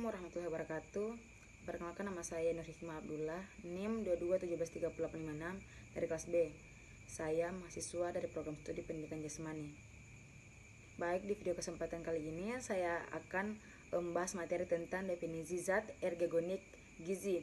warahmatullahi wabarakatuh. Perkenalkan, nama saya Nur Hikmah Abdullah, NIM 22173856 dari kelas B. Saya mahasiswa dari program studi pendidikan jasmani. Baik, di video kesempatan kali ini saya akan membahas materi tentang definisi zat ergogenik gizi.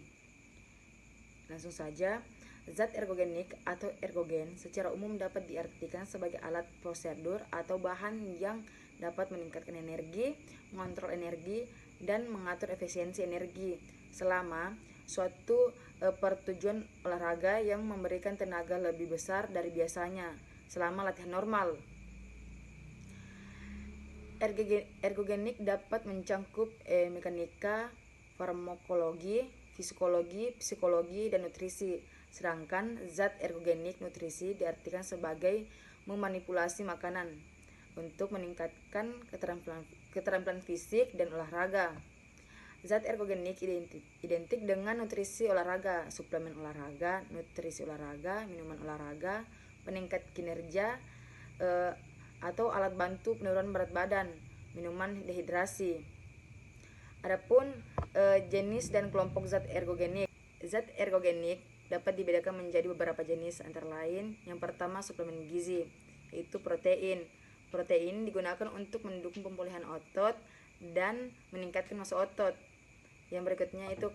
Langsung saja, zat ergogenik atau ergogen secara umum dapat diartikan sebagai alat prosedur atau bahan yang dapat meningkatkan energi, mengontrol energi, dan mengatur efisiensi energi selama suatu pertujuan olahraga yang memberikan tenaga lebih besar dari biasanya selama latihan normal. Ergogenik dapat mencangkup mekanika, farmakologi, fisikologi, psikologi, dan nutrisi. Sedangkan zat ergogenik nutrisi diartikan sebagai memanipulasi makanan untuk meningkatkan keterampilan fisik dan olahraga. Zat ergogenik identik dengan nutrisi olahraga, suplemen olahraga, nutrisi olahraga, minuman olahraga, peningkat kinerja, atau alat bantu penurunan berat badan, minuman dehidrasi. Adapun jenis dan kelompok zat ergogenik. Zat ergogenik dapat dibedakan menjadi beberapa jenis, antara lain yang pertama suplemen gizi, yaitu protein. Protein digunakan untuk mendukung pemulihan otot dan meningkatkan massa otot. Yang berikutnya itu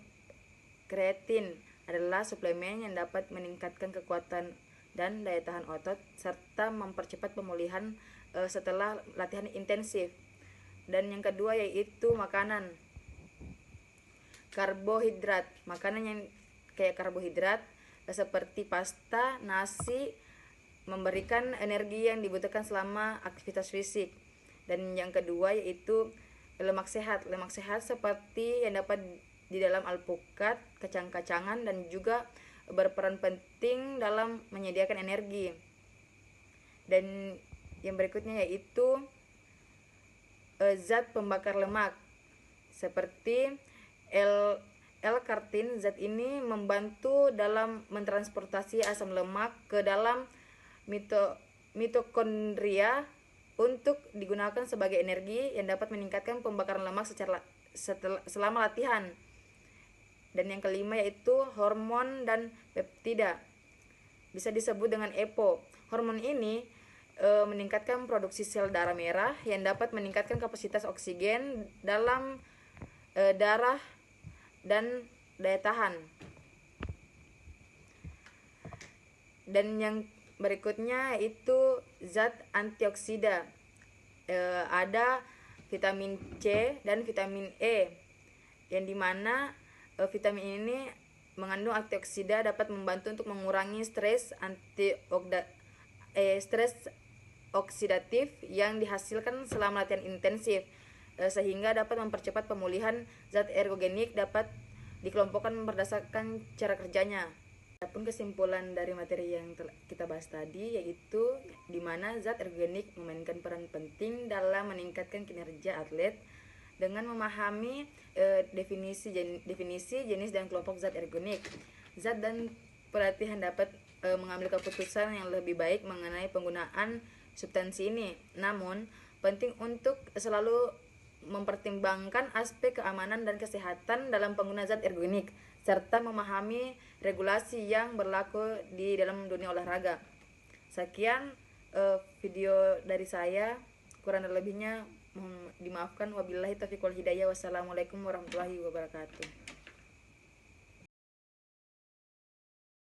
kreatin, adalah suplemen yang dapat meningkatkan kekuatan dan daya tahan otot serta mempercepat pemulihan setelah latihan intensif. Dan yang kedua yaitu makanan. Karbohidrat, makanan yang kayak karbohidrat seperti pasta, nasi, memberikan energi yang dibutuhkan selama aktivitas fisik. Dan yang kedua yaitu lemak sehat. Lemak sehat seperti yang dapat di dalam alpukat, kacang-kacangan, dan juga berperan penting dalam menyediakan energi. Dan yang berikutnya yaitu zat pembakar lemak seperti L-kartin. Zat ini membantu dalam mentransportasi asam lemak ke dalam mitokondria untuk digunakan sebagai energi yang dapat meningkatkan pembakaran lemak selama latihan. Dan yang kelima yaitu hormon dan peptida, bisa disebut dengan EPO. Hormon ini meningkatkan produksi sel darah merah yang dapat meningkatkan kapasitas oksigen dalam darah dan daya tahan. Dan yang berikutnya itu zat antioksida, ada vitamin C dan vitamin E, yang dimana vitamin ini mengandung antioksida, dapat membantu untuk mengurangi stres oksidatif yang dihasilkan selama latihan intensif, sehingga dapat mempercepat pemulihan. Zat ergogenik dapat dikelompokkan berdasarkan cara kerjanya. Adapun kesimpulan dari materi yang kita bahas tadi yaitu di mana zat ergogenik memainkan peran penting dalam meningkatkan kinerja atlet dengan memahami definisi, jenis dan kelompok zat ergogenik. Zat dan pelatihan dapat mengambil keputusan yang lebih baik mengenai penggunaan substansi ini. Namun, penting untuk selalu mempertimbangkan aspek keamanan dan kesehatan dalam penggunaan zat ergogenik, serta memahami regulasi yang berlaku di dalam dunia olahraga. Sekian video dari saya, kurang dan lebihnya mohon dimaafkan. Wabillahi taufiq wal hidayah. Wassalamualaikum warahmatullahi wabarakatuh.